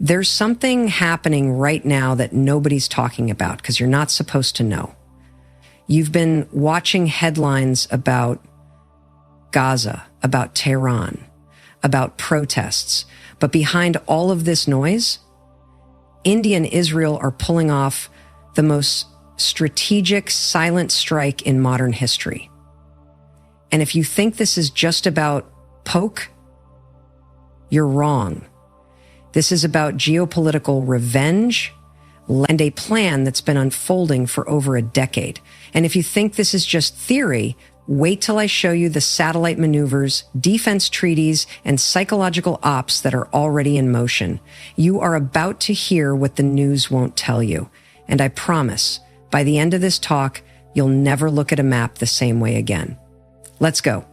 There's something happening right now that nobody's talking about because you're not supposed to know. You've been watching headlines about Gaza, about Tehran, about protests. But behind all of this noise, India and Israel are pulling off the most strategic silent strike in modern history. And if you think this is just about POK, you're wrong. This is about geopolitical revenge and a plan that's been unfolding for over a decade. And if you think this is just theory, wait till I show you the satellite maneuvers, defense treaties, and psychological ops that are already in motion. You are about to hear what the news won't tell you. And I promise, by the end of this talk, you'll never look at a map the same way again. Let's go.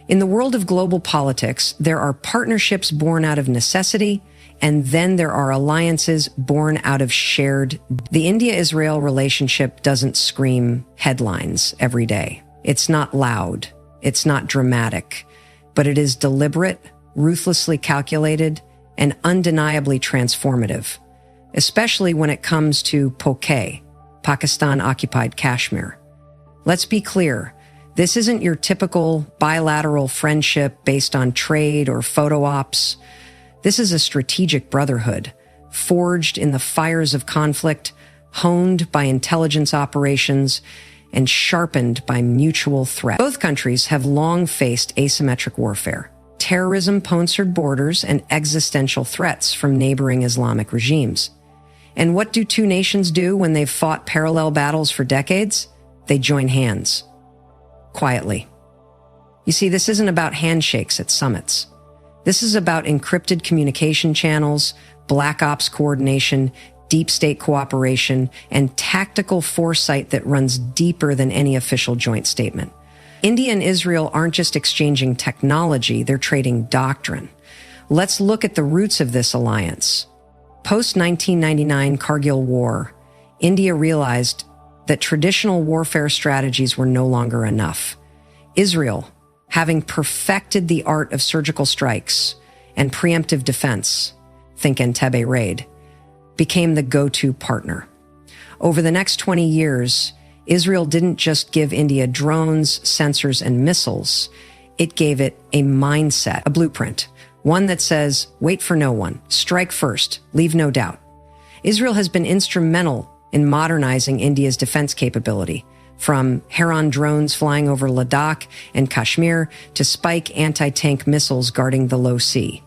In the world of global politics, there are partnerships born out of necessity, and then there are alliances born out of shared. The India-Israel relationship doesn't scream headlines every day. It's not loud. It's not dramatic, but it is deliberate, ruthlessly calculated, and undeniably transformative, especially when it comes to POK, Pakistan-occupied Kashmir. Let's be clear. This isn't your typical bilateral friendship based on trade or photo ops. This is a strategic brotherhood, forged in the fires of conflict, honed by intelligence operations, and sharpened by mutual threat. Both countries have long faced asymmetric warfare, terrorism, poncered borders, and existential threats from neighboring Islamic regimes. And what do two nations do when they've fought parallel battles for decades? They join hands. Quietly. You see, this isn't about handshakes at summits. This is about encrypted communication channels, black ops coordination, deep state cooperation, and tactical foresight that runs deeper than any official joint statement. India and Israel aren't just exchanging technology, they're trading doctrine. Let's look at the roots of this alliance. Post-1999 Kargil War, India realized that traditional warfare strategies were no longer enough. Israel, having perfected the art of surgical strikes and preemptive defense, think Entebbe raid, became the go-to partner. Over the next 20 years, Israel didn't just give India drones, sensors, and missiles. It gave it a mindset, a blueprint, one that says, wait for no one, strike first, leave no doubt. Israel has been instrumental in modernizing India's defense capability, from Heron drones flying over Ladakh and Kashmir to Spike anti-tank missiles guarding the low sea.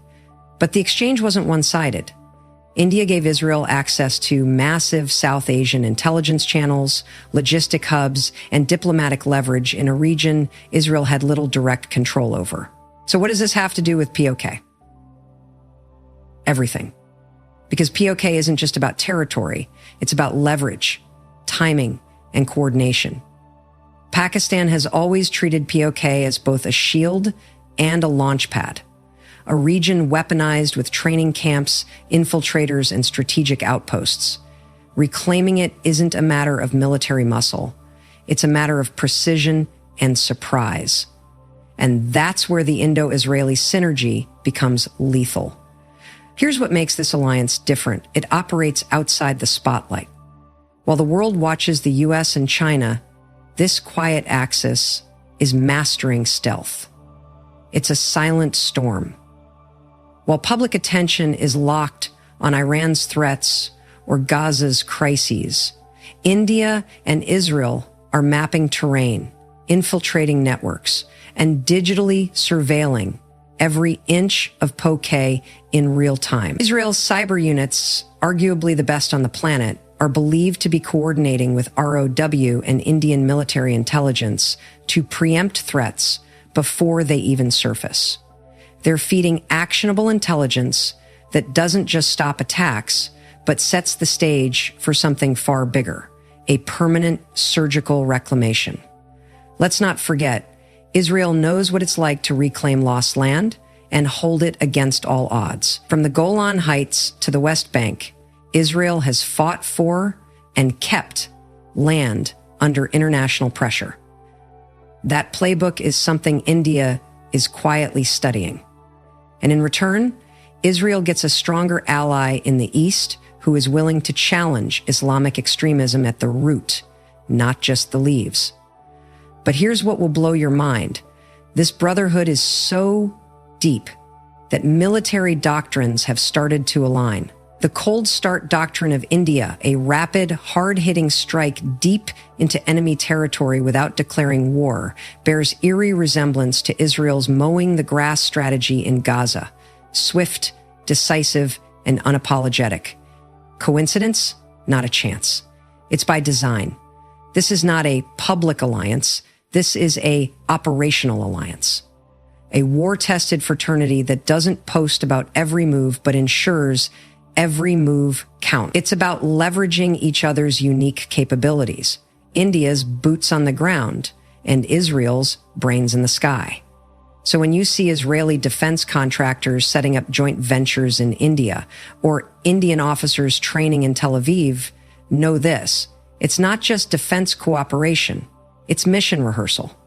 But the exchange wasn't one-sided. India gave Israel access to massive South Asian intelligence channels, logistic hubs, and diplomatic leverage in a region Israel had little direct control over. So what does this have to do with POK? Everything. Because POK isn't just about territory, it's about leverage, timing, and coordination. Pakistan has always treated POK as both a shield and a launch pad, a region weaponized with training camps, infiltrators, and strategic outposts. Reclaiming it isn't a matter of military muscle. It's a matter of precision and surprise. And that's where the Indo-Israeli synergy becomes lethal. Here's what makes this alliance different. It operates outside the spotlight. While the world watches the US and China, this quiet axis is mastering stealth. It's a silent storm. While public attention is locked on Iran's threats or Gaza's crises, India and Israel are mapping terrain, infiltrating networks, and digitally surveilling every inch of POK in real time. Israel's cyber units, arguably the best on the planet, are believed to be coordinating with ROW and Indian military intelligence to preempt threats before they even surface. They're feeding actionable intelligence that doesn't just stop attacks, but sets the stage for something far bigger, a permanent surgical reclamation. Let's not forget, Israel knows what it's like to reclaim lost land and hold it against all odds. From the Golan Heights to the West Bank, Israel has fought for and kept land under international pressure. That playbook is something India is quietly studying. And in return, Israel gets a stronger ally in the East who is willing to challenge Islamic extremism at the root, not just the leaves. But here's what will blow your mind. This brotherhood is so deep that military doctrines have started to align. The cold start doctrine of India, a rapid, hard-hitting strike deep into enemy territory without declaring war, bears eerie resemblance to Israel's mowing the grass strategy in Gaza. Swift, decisive, and unapologetic. Coincidence? Not a chance. It's by design. This is not a public alliance. This is a operational alliance. A war-tested fraternity that doesn't post about every move, but ensures every move counts. It's about leveraging each other's unique capabilities. India's boots on the ground and Israel's brains in the sky. So when you see Israeli defense contractors setting up joint ventures in India or Indian officers training in Tel Aviv, know this. It's not just defense cooperation. It's mission rehearsal.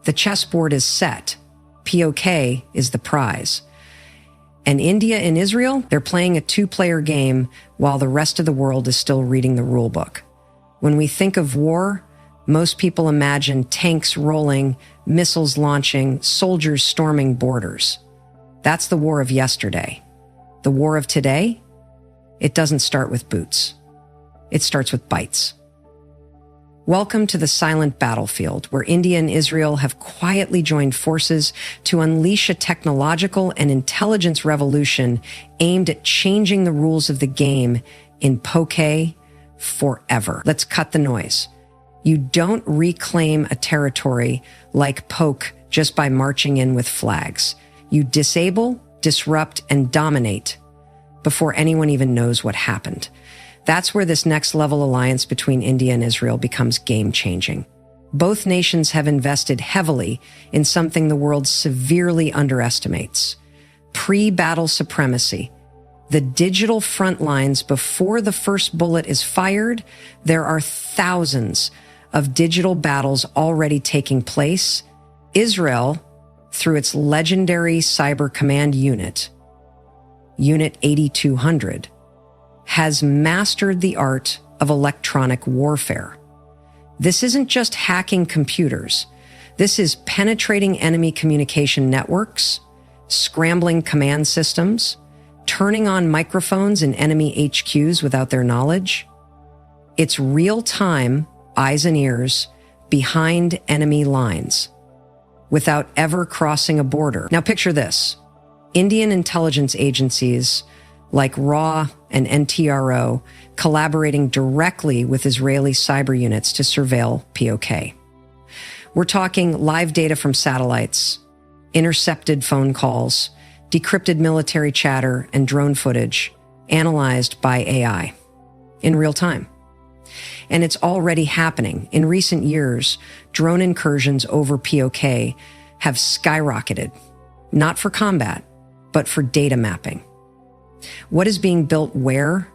The chessboard is set. POK is the prize. And India and Israel, they're playing a two-player game while the rest of the world is still reading the rule book. When we think of war, most people imagine tanks rolling, missiles launching, soldiers storming borders. That's the war of yesterday. The war of today? It doesn't start with boots. It starts with bites. Welcome to the silent battlefield, where India and Israel have quietly joined forces to unleash a technological and intelligence revolution aimed at changing the rules of the game in POK forever. Let's cut the noise. You don't reclaim a territory like POK just by marching in with flags. You disable, disrupt, and dominate before anyone even knows what happened. That's where this next level alliance between India and Israel becomes game-changing. Both nations have invested heavily in something the world severely underestimates: pre-battle supremacy. The digital front lines before the first bullet is fired. There are thousands of digital battles already taking place. Israel, through its legendary cyber command unit, Unit 8200, has mastered the art of electronic warfare. This isn't just hacking computers. This is penetrating enemy communication networks, scrambling command systems, turning on microphones in enemy HQs without their knowledge. It's real-time eyes and ears behind enemy lines without ever crossing a border. Now picture this. Indian intelligence agencies like RAW and NTRO collaborating directly with Israeli cyber units to surveil POK. We're talking live data from satellites, intercepted phone calls, decrypted military chatter, and drone footage analyzed by AI in real time. And it's already happening. In recent years, drone incursions over POK have skyrocketed, not for combat, but for data mapping. What is being built where?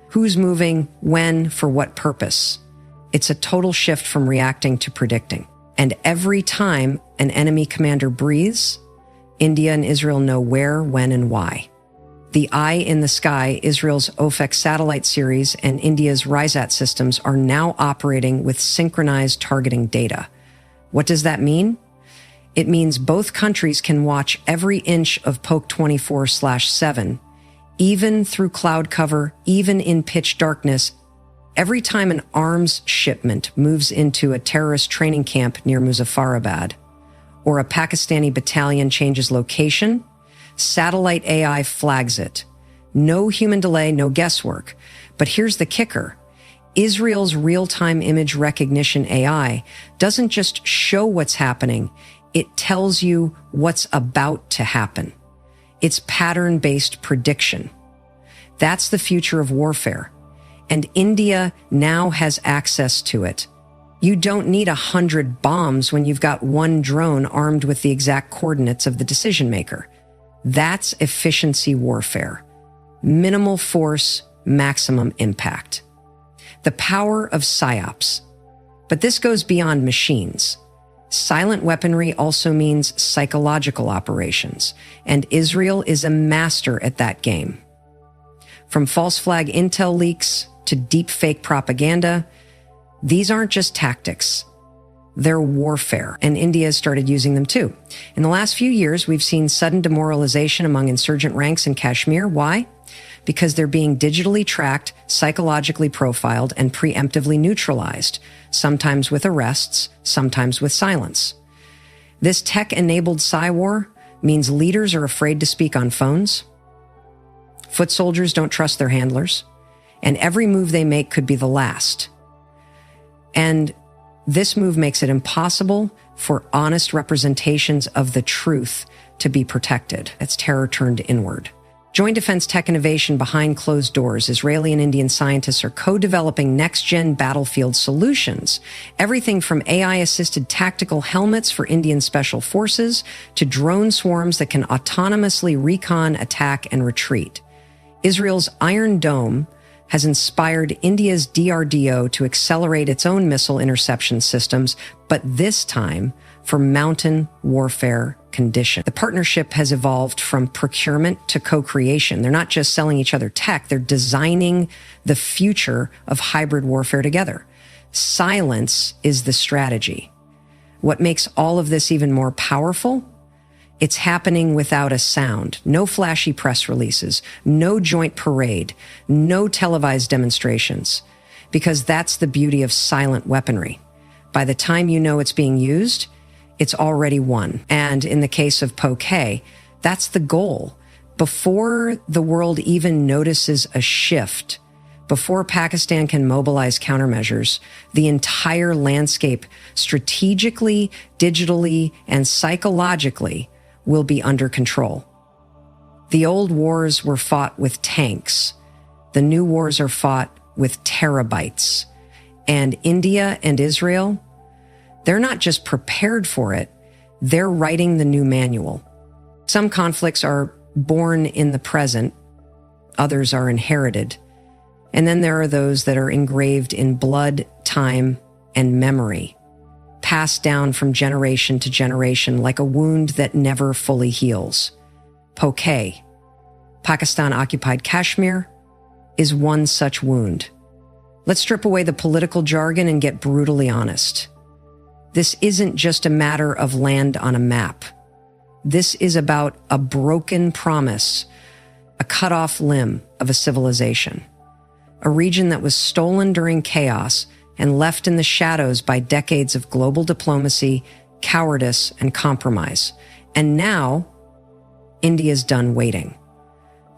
Who's moving when, for what purpose? It's a total shift from reacting to predicting. And every time an enemy commander breathes, India and Israel know where, when, and why. The Eye in the Sky, Israel's OFEC satellite series, and India's RISAT systems are now operating with synchronized targeting data. What does that mean? It means both countries can watch every inch of POK 24/7, even through cloud cover, even in pitch darkness. Every time an arms shipment moves into a terrorist training camp near Muzaffarabad, or a Pakistani battalion changes location, satellite AI flags it. No human delay, no guesswork. But here's the kicker. Israel's real-time image recognition AI doesn't just show what's happening, it tells you what's about to happen. It's pattern-based prediction. That's the future of warfare. And India now has access to it. You don't need 100 bombs when you've got one drone armed with the exact coordinates of the decision maker. That's efficiency warfare. Minimal force, maximum impact. The power of PSYOPs. But this goes beyond machines. Silent weaponry also means psychological operations, and Israel is a master at that game. From false flag intel leaks to deep fake propaganda, these aren't just tactics. They're warfare, and India has started using them too. In the last few years, we've seen sudden demoralization among insurgent ranks in Kashmir. Why? Because they're being digitally tracked, psychologically profiled, and preemptively neutralized, sometimes with arrests, sometimes with silence. This tech-enabled psywar means leaders are afraid to speak on phones. Foot soldiers don't trust their handlers, and every move they make could be the last. And this move makes it impossible for honest representations of the truth to be protected. It's terror turned inward. Joint defense tech innovation behind closed doors. Israeli and Indian scientists are co-developing next-gen battlefield solutions. Everything from AI-assisted tactical helmets for Indian special forces to drone swarms that can autonomously recon, attack, and retreat. Israel's Iron Dome has inspired India's DRDO to accelerate its own missile interception systems, but this time for mountain warfare condition. The partnership has evolved from procurement to co-creation. They're not just selling each other tech, they're designing the future of hybrid warfare together. Silence is the strategy. What makes all of this even more powerful? It's happening without a sound. No flashy press releases, no joint parade, no televised demonstrations, because that's the beauty of silent weaponry. By the time you know it's being used, it's already won. And in the case of POK, that's the goal. Before the world even notices a shift, before Pakistan can mobilize countermeasures, the entire landscape strategically, digitally, and psychologically will be under control. The old wars were fought with tanks. The new wars are fought with terabytes. And India and Israel, they're not just prepared for it, they're writing the new manual. Some conflicts are born in the present, others are inherited. And then there are those that are engraved in blood, time, and memory, passed down from generation to generation like a wound that never fully heals. POK, Pakistan-occupied Kashmir, is one such wound. Let's strip away the political jargon and get brutally honest. This isn't just a matter of land on a map. This is about a broken promise, a cut-off limb of a civilization, a region that was stolen during chaos and left in the shadows by decades of global diplomacy, cowardice, and compromise. And now, India's done waiting.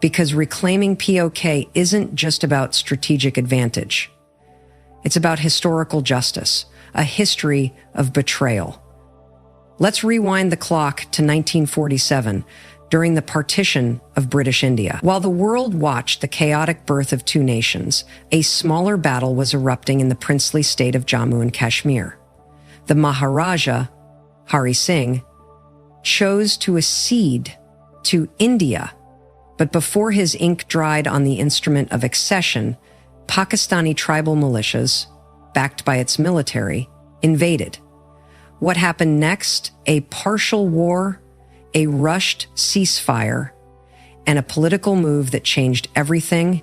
Because reclaiming POK isn't just about strategic advantage. It's about historical justice, a history of betrayal. Let's rewind the clock to 1947, during the partition of British India. While the world watched the chaotic birth of two nations, a smaller battle was erupting in the princely state of Jammu and Kashmir. The Maharaja, Hari Singh, chose to accede to India, but before his ink dried on the instrument of accession, Pakistani tribal militias, backed by its military, invaded. What happened next? A partial war, a rushed ceasefire, and a political move that changed everything.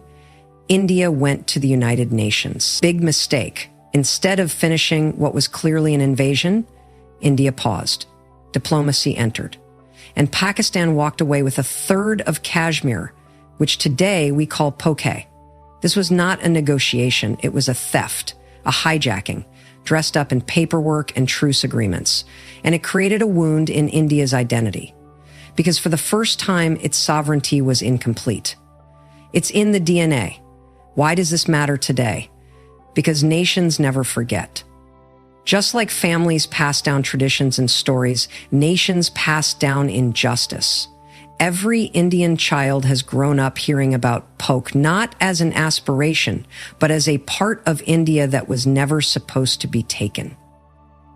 India went to the United Nations. Big mistake. Instead of finishing what was clearly an invasion, India paused. Diplomacy entered. And Pakistan walked away with a third of Kashmir, which today we call POK. This was not a negotiation. It was a theft, a hijacking, dressed up in paperwork and truce agreements. And it created a wound in India's identity, because for the first time, its sovereignty was incomplete. It's in the DNA. Why does this matter today? Because nations never forget. Just like families pass down traditions and stories, nations pass down injustice. Every Indian child has grown up hearing about POK not as an aspiration, but as a part of India that was never supposed to be taken.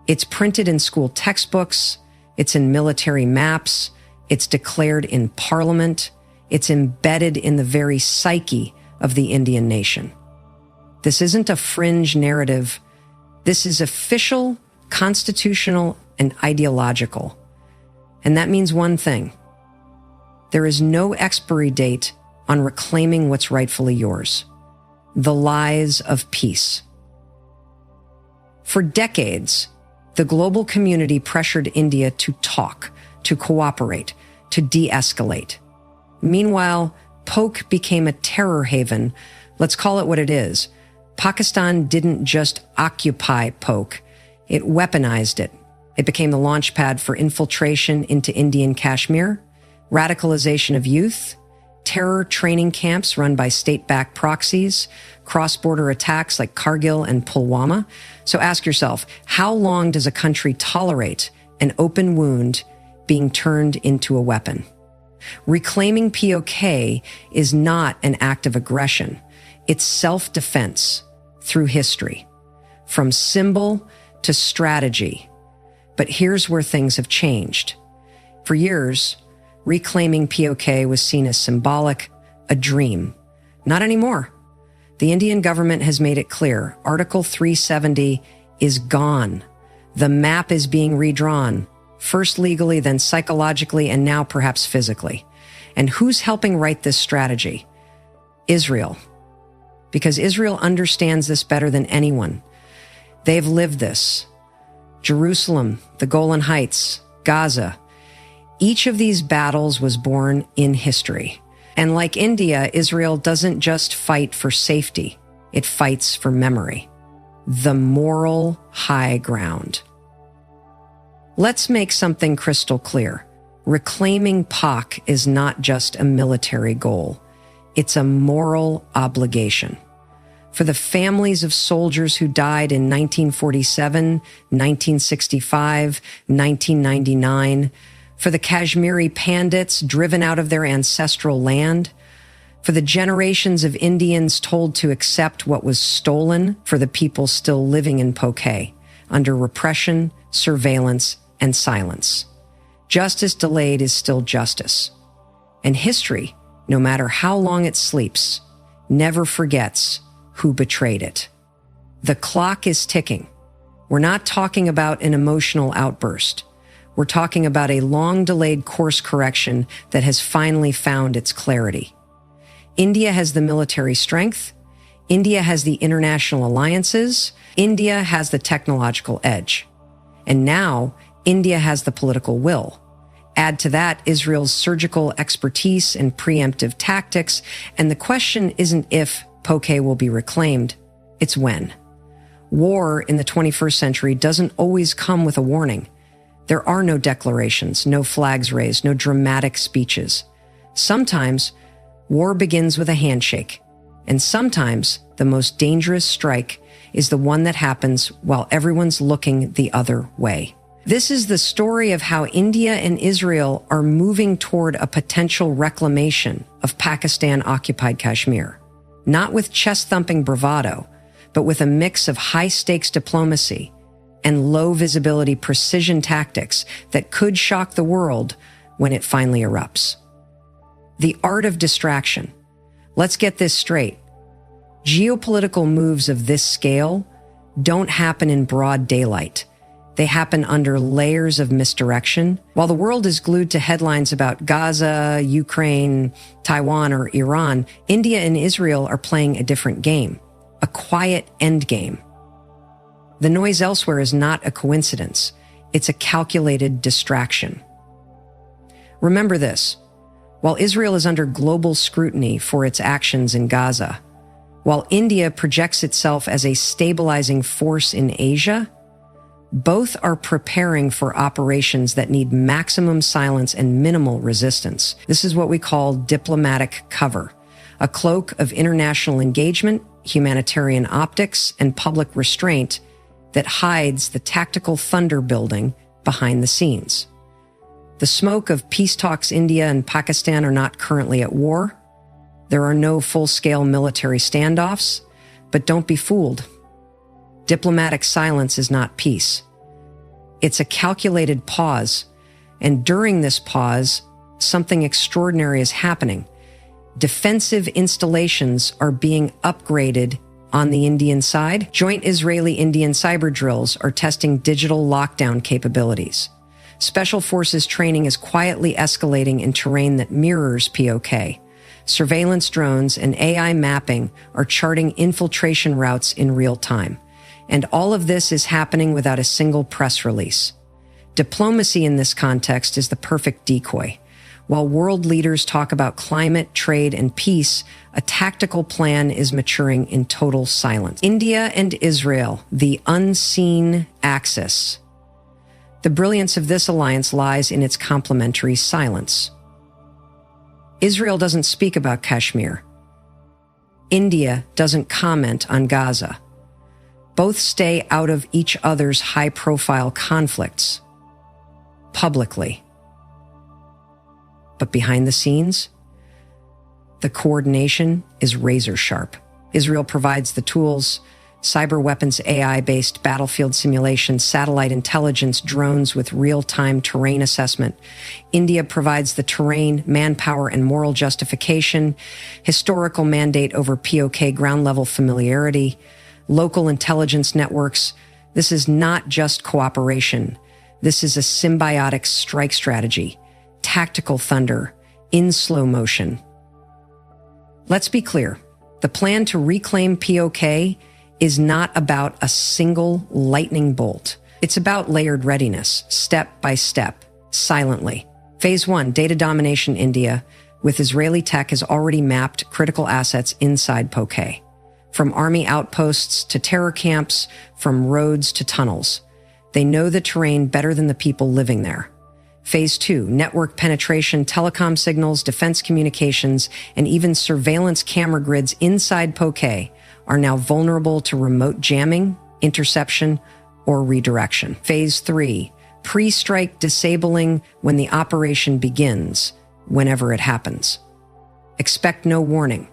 It's printed in school textbooks, it's in military maps, it's declared in parliament, it's embedded in the very psyche of the Indian nation. This isn't a fringe narrative. This is official, constitutional, and ideological. And that means one thing. There is no expiry date on reclaiming what's rightfully yours. The lies of peace. For decades, the global community pressured India to talk, to cooperate, to de-escalate. Meanwhile, POK became a terror haven. Let's call it what it is. Pakistan didn't just occupy POK, it weaponized it. It became the launch pad for infiltration into Indian Kashmir, radicalization of youth, terror training camps run by state-backed proxies, cross-border attacks like Kargil and Pulwama. So ask yourself, how long does a country tolerate an open wound being turned into a weapon? Reclaiming POK is not an act of aggression. It's self-defense through history, from symbol to strategy. But here's where things have changed. For years, reclaiming POK was seen as symbolic, a dream. Not anymore. The Indian government has made it clear. Article 370 is gone. The map is being redrawn, first legally, then psychologically, and now perhaps physically. And who's helping write this strategy? Israel. Because Israel understands this better than anyone. They've lived this. Jerusalem, the Golan Heights, Gaza. Each of these battles was born in history. And like India, Israel doesn't just fight for safety. It fights for memory. The moral high ground. Let's make something crystal clear. Reclaiming POK is not just a military goal. It's a moral obligation. For the families of soldiers who died in 1947, 1965, 1999, for the Kashmiri Pandits driven out of their ancestral land, for the generations of Indians told to accept what was stolen, for the people still living in POK, under repression, surveillance, and silence. Justice delayed is still justice. And history, no matter how long it sleeps, never forgets who betrayed it. The clock is ticking. We're not talking about an emotional outburst. We're talking about a long-delayed course correction that has finally found its clarity. India has the military strength. India has the international alliances. India has the technological edge. And now, India has the political will. Add to that Israel's surgical expertise and preemptive tactics, and the question isn't if POK will be reclaimed, it's when. War in the 21st century doesn't always come with a warning. There are no declarations, no flags raised, no dramatic speeches. Sometimes, war begins with a handshake, and sometimes the most dangerous strike is the one that happens while everyone's looking the other way. This is the story of how India and Israel are moving toward a potential reclamation of Pakistan-occupied Kashmir. Not with chest-thumping bravado, but with a mix of high-stakes diplomacy and low-visibility precision tactics that could shock the world when it finally erupts. The art of distraction. Let's get this straight. Geopolitical moves of this scale don't happen in broad daylight. They happen under layers of misdirection. While the world is glued to headlines about Gaza, Ukraine, Taiwan, or Iran, India and Israel are playing a different game, a quiet endgame. The noise elsewhere is not a coincidence. It's a calculated distraction. Remember this. While Israel is under global scrutiny for its actions in Gaza, while India projects itself as a stabilizing force in Asia, both are preparing for operations that need maximum silence and minimal resistance. This is what we call diplomatic cover, a cloak of international engagement, humanitarian optics, and public restraint that hides the tactical thunder building behind the scenes. The smoke of peace talks India and Pakistan are not currently at war. There are no full-scale military standoffs, but don't be fooled. Diplomatic silence is not peace. It's a calculated pause, and during this pause, something extraordinary is happening. Defensive installations are being upgraded On the Indian side, joint Israeli-Indian cyber drills are testing digital lockdown capabilities. Special Forces training is quietly escalating in terrain that mirrors POK. Surveillance drones and AI mapping are charting infiltration routes in real time. And all of this is happening without a single press release. Diplomacy in this context is the perfect decoy. While world leaders talk about climate, trade, and peace, a tactical plan is maturing in total silence. India and Israel, the unseen axis. The brilliance of this alliance lies in its complementary silence. Israel doesn't speak about Kashmir. India doesn't comment on Gaza. Both stay out of each other's high-profile conflicts, publicly. But behind the scenes, the coordination is razor sharp. Israel provides the tools, cyber weapons, AI-based battlefield simulation, satellite intelligence, drones with real-time terrain assessment. India provides the terrain, manpower, and moral justification, historical mandate over POK ground-level familiarity, local intelligence networks. This is not just cooperation. This is a symbiotic strike strategy. Tactical thunder, in slow motion. Let's be clear. The plan to reclaim POK is not about a single lightning bolt. It's about layered readiness, step by step, silently. Phase 1, data domination. India, with Israeli tech, has already mapped critical assets inside POK. From army outposts to terror camps, from roads to tunnels. They know the terrain better than the people living there. Phase 2, network penetration, telecom signals, defense communications, and even surveillance camera grids inside POK are now vulnerable to remote jamming, interception, or redirection. Phase 3, pre-strike disabling when the operation begins, whenever it happens. Expect no warning.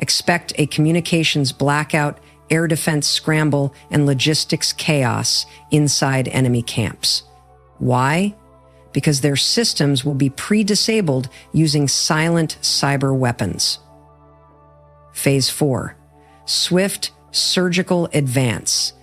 Expect a communications blackout, air defense scramble, and logistics chaos inside enemy camps. Why? Because their systems will be pre-disabled using silent cyber weapons. Phase 4, swift surgical advance.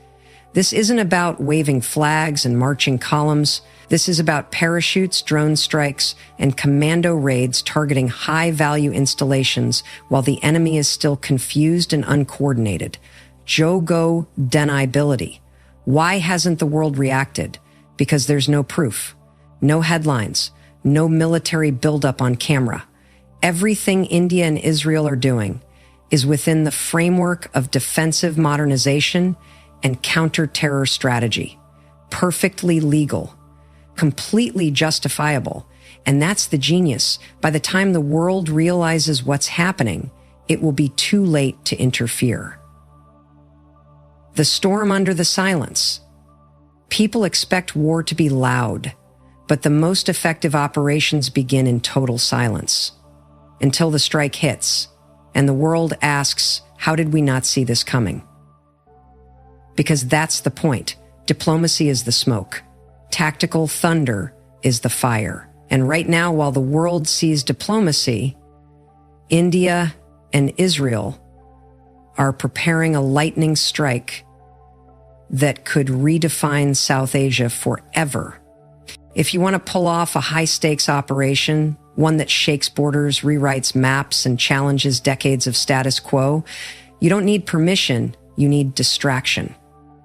This isn't about waving flags and marching columns. This is about parachutes, drone strikes, and commando raids targeting high-value installations while the enemy is still confused and uncoordinated. Jogo deniability. Why hasn't the world reacted? Because there's no proof. No headlines, no military buildup on camera. Everything India and Israel are doing is within the framework of defensive modernization and counter-terror strategy. Perfectly legal, completely justifiable. And that's the genius. By the time the world realizes what's happening, it will be too late to interfere. The storm under the silence. People expect war to be loud. But the most effective operations begin in total silence until the strike hits and the world asks, how did we not see this coming? Because that's the point. Diplomacy is the smoke. Tactical thunder is the fire. And right now, while the world sees diplomacy, India and Israel are preparing a lightning strike that could redefine South Asia forever. If you want to pull off a high-stakes operation, one that shakes borders, rewrites maps, and challenges decades of status quo, you don't need permission, you need distraction.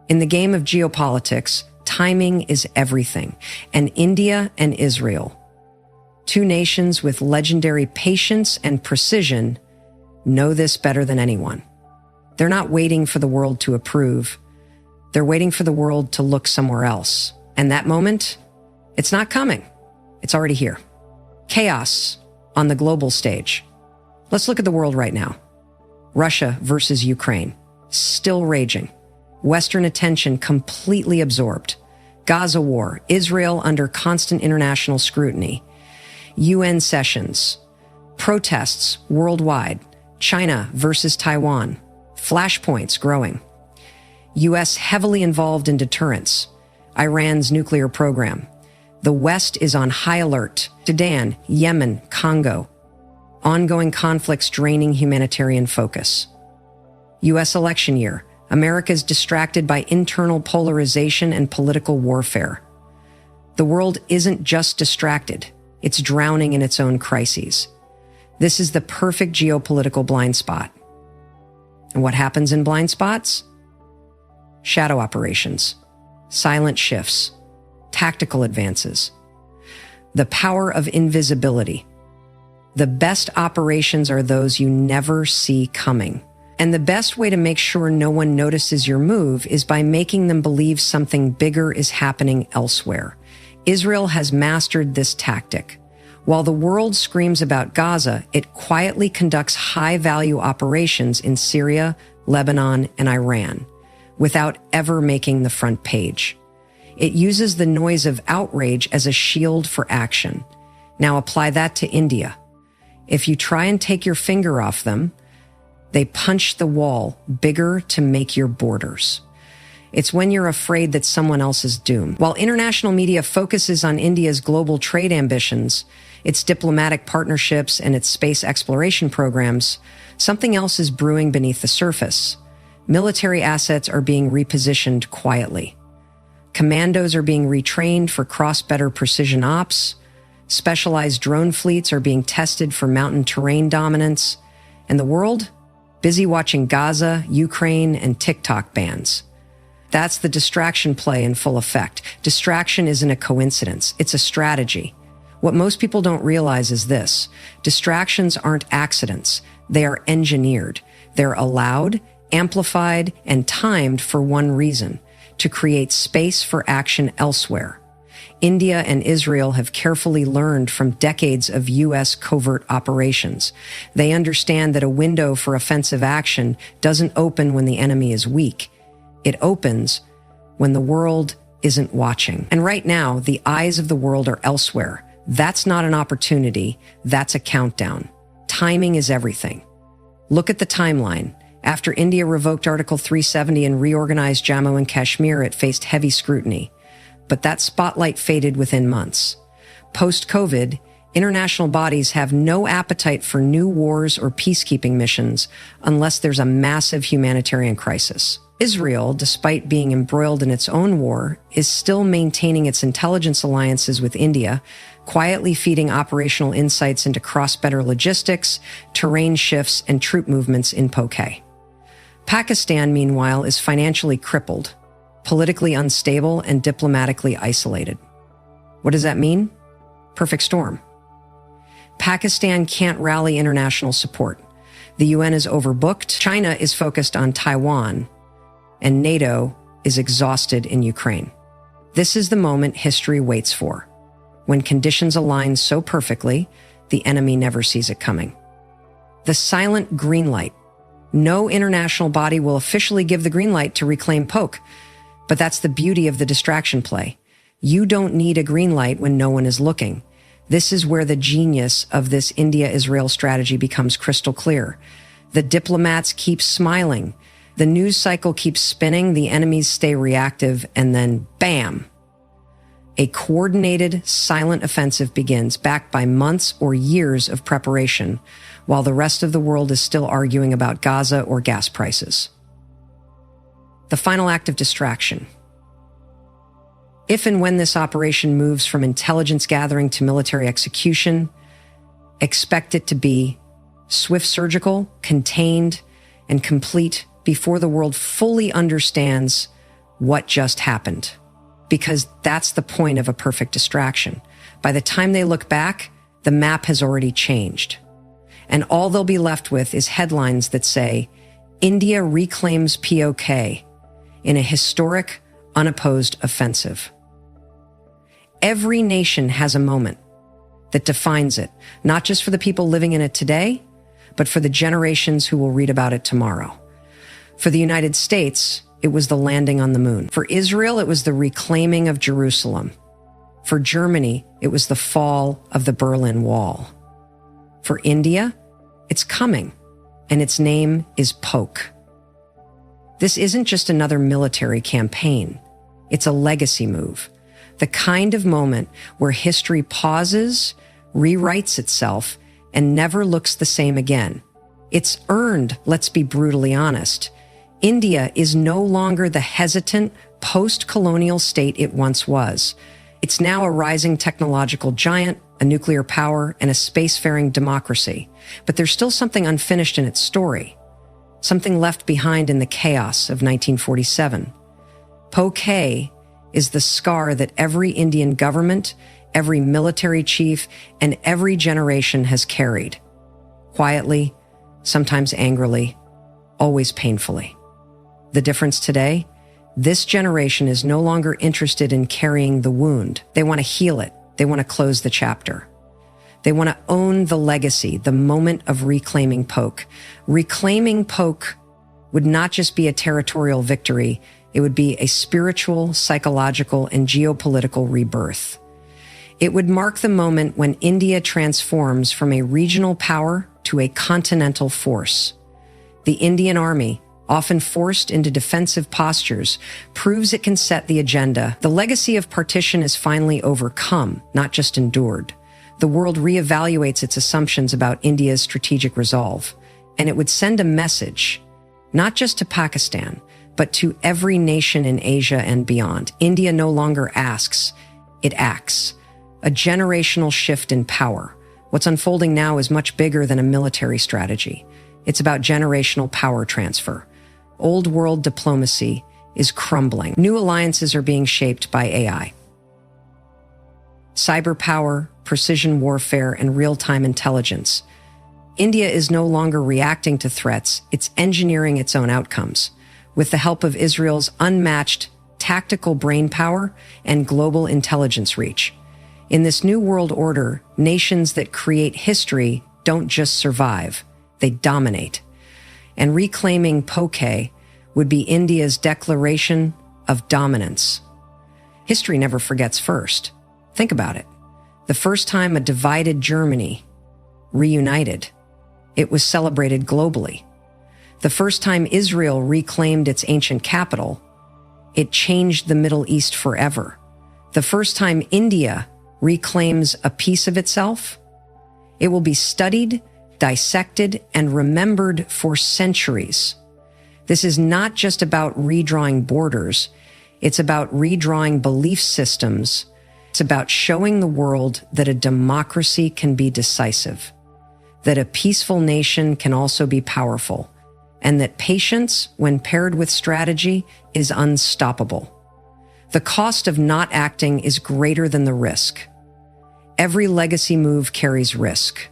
In the game of geopolitics, timing is everything. And India and Israel, two nations with legendary patience and precision, know this better than anyone. They're not waiting for the world to approve. They're waiting for the world to look somewhere else. And that moment, it's not coming. It's already here. Chaos on the global stage. Let's look at the world right now. Russia versus Ukraine. Still raging. Western attention completely absorbed. Gaza war. Israel under constant international scrutiny. UN sessions. Protests worldwide. China versus Taiwan. Flashpoints growing. US heavily involved in deterrence. Iran's nuclear program. The West is on high alert. Sudan, Yemen, Congo. Ongoing conflicts draining humanitarian focus. U.S. election year. America's distracted by internal polarization and political warfare. The world isn't just distracted. It's drowning in its own crises. This is the perfect geopolitical blind spot. And what happens in blind spots? Shadow operations, silent shifts, tactical advances. The power of invisibility. The best operations are those you never see coming. And the best way to make sure no one notices your move is by making them believe something bigger is happening elsewhere. Israel has mastered this tactic. While the world screams about Gaza, it quietly conducts high-value operations in Syria, Lebanon, and Iran, without ever making the front page. It uses the noise of outrage as a shield for action. Now apply that to India. If you try and take your finger off them, they punch the wall bigger to make your borders. It's when you're afraid that someone else is doomed. While international media focuses on India's global trade ambitions, its diplomatic partnerships, and its space exploration programs, something else is brewing beneath the surface. Military assets are being repositioned quietly. Commandos are being retrained for cross-border precision ops. Specialized drone fleets are being tested for mountain terrain dominance. And the world? Busy watching Gaza, Ukraine, and TikTok bans. That's the distraction play in full effect. Distraction isn't a coincidence. It's a strategy. What most people don't realize is this. Distractions aren't accidents. They are engineered. They're allowed, amplified, and timed for one reason: to create space for action elsewhere. India and Israel have carefully learned from decades of U.S. covert operations. They understand that a window for offensive action doesn't open when the enemy is weak. It opens when the world isn't watching. And right now, the eyes of the world are elsewhere. That's not an opportunity. That's a countdown. Timing is everything. Look at the timeline. After India revoked Article 370 and reorganized Jammu and Kashmir, it faced heavy scrutiny. But that spotlight faded within months. Post-COVID, international bodies have no appetite for new wars or peacekeeping missions unless there's a massive humanitarian crisis. Israel, despite being embroiled in its own war, is still maintaining its intelligence alliances with India, quietly feeding operational insights into cross-border logistics, terrain shifts, and troop movements in POK. Pakistan, meanwhile, is financially crippled, politically unstable, and diplomatically isolated. What does that mean? Perfect storm. Pakistan can't rally international support. The UN is overbooked, China is focused on Taiwan, and NATO is exhausted in Ukraine. This is the moment history waits for. When conditions align so perfectly, the enemy never sees it coming. The silent green light. No international body will officially give the green light to reclaim POK. But that's the beauty of the distraction play. You don't need a green light when no one is looking. This is where the genius of this India-Israel strategy becomes crystal clear. The diplomats keep smiling. The news cycle keeps spinning. The enemies stay reactive. And then, bam! A coordinated, silent offensive begins, backed by months or years of preparation, while the rest of the world is still arguing about Gaza or gas prices. The final act of distraction. If and when this operation moves from intelligence gathering to military execution, expect it to be swift, surgical, contained, and complete before the world fully understands what just happened. Because that's the point of a perfect distraction. By the time they look back, the map has already changed. And all they'll be left with is headlines that say, India reclaims POK in a historic, unopposed offensive. Every nation has a moment that defines it, not just for the people living in it today, but for the generations who will read about it tomorrow. For the United States, it was the landing on the moon. For Israel, it was the reclaiming of Jerusalem. For Germany, it was the fall of the Berlin Wall. For India, it's coming, and its name is POK. This isn't just another military campaign. It's a legacy move. The kind of moment where history pauses, rewrites itself, and never looks the same again. It's earned, let's be brutally honest. India is no longer the hesitant, post-colonial state it once was. It's now a rising technological giant, a nuclear power, and a spacefaring democracy. But there's still something unfinished in its story, something left behind in the chaos of 1947. POK is the scar that every Indian government, every military chief, and every generation has carried. Quietly, sometimes angrily, always painfully. The difference today? This generation is no longer interested in carrying the wound. They want to heal it. They want to close the chapter. They want to own the legacy, the moment of reclaiming POK. Reclaiming POK would not just be a territorial victory, it would be a spiritual, psychological, and geopolitical rebirth. It would mark the moment when India transforms from a regional power to a continental force. The Indian Army, often forced into defensive postures, proves it can set the agenda. The legacy of partition is finally overcome, not just endured. The world reevaluates its assumptions about India's strategic resolve, and it would send a message, not just to Pakistan, but to every nation in Asia and beyond. India no longer asks, it acts. A generational shift in power. What's unfolding now is much bigger than a military strategy. It's about generational power transfer. Old world diplomacy is crumbling. New alliances are being shaped by AI. Cyber power, precision warfare, and real-time intelligence. India is no longer reacting to threats, it's engineering its own outcomes. With the help of Israel's unmatched tactical brainpower and global intelligence reach. In this new world order, nations that create history don't just survive, they dominate. And reclaiming POK would be India's declaration of dominance. History never forgets first. Think about it. The first time a divided Germany reunited, it was celebrated globally. The first time Israel reclaimed its ancient capital, it changed the Middle East forever. The first time India reclaims a piece of itself, it will be studied, dissected, and remembered for centuries. This is not just about redrawing borders. It's about redrawing belief systems. It's about showing the world that a democracy can be decisive, that a peaceful nation can also be powerful, and that patience, when paired with strategy, is unstoppable. The cost of not acting is greater than the risk. Every legacy move carries risk.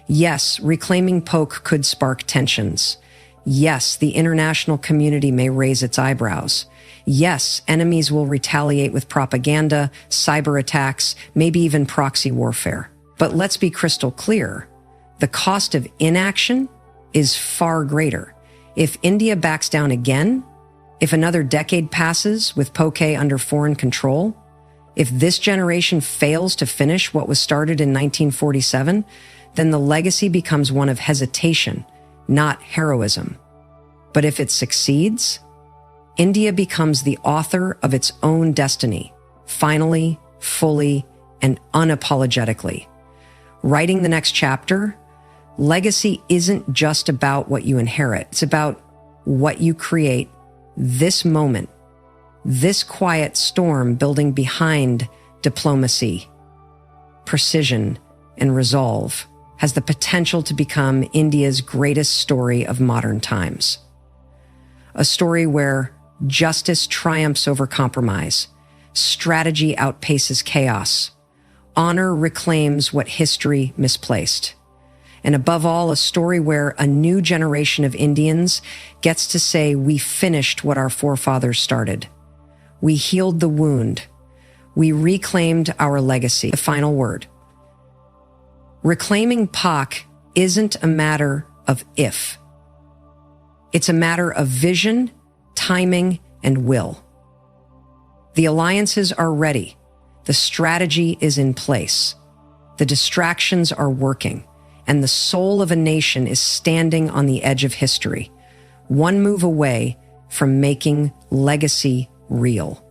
Yes, reclaiming POK could spark tensions. Yes, the international community may raise its eyebrows. Yes, enemies will retaliate with propaganda, cyber attacks, maybe even proxy warfare. But let's be crystal clear. The cost of inaction is far greater. If India backs down again, if another decade passes with POK under foreign control, if this generation fails to finish what was started in 1947, then the legacy becomes one of hesitation, not heroism. But if it succeeds, India becomes the author of its own destiny, finally, fully, and unapologetically. Writing the next chapter, legacy isn't just about what you inherit. It's about what you create this moment, this quiet storm building behind diplomacy, precision, and resolve has the potential to become India's greatest story of modern times. A story where justice triumphs over compromise, strategy outpaces chaos, honor reclaims what history misplaced, and above all, a story where a new generation of Indians gets to say, we finished what our forefathers started. We healed the wound. We reclaimed our legacy. The final word. Reclaiming POK isn't a matter of if. It's a matter of vision, timing, and will. The alliances are ready. The strategy is in place. The distractions are working. And the soul of a nation is standing on the edge of history, one move away from making legacy real.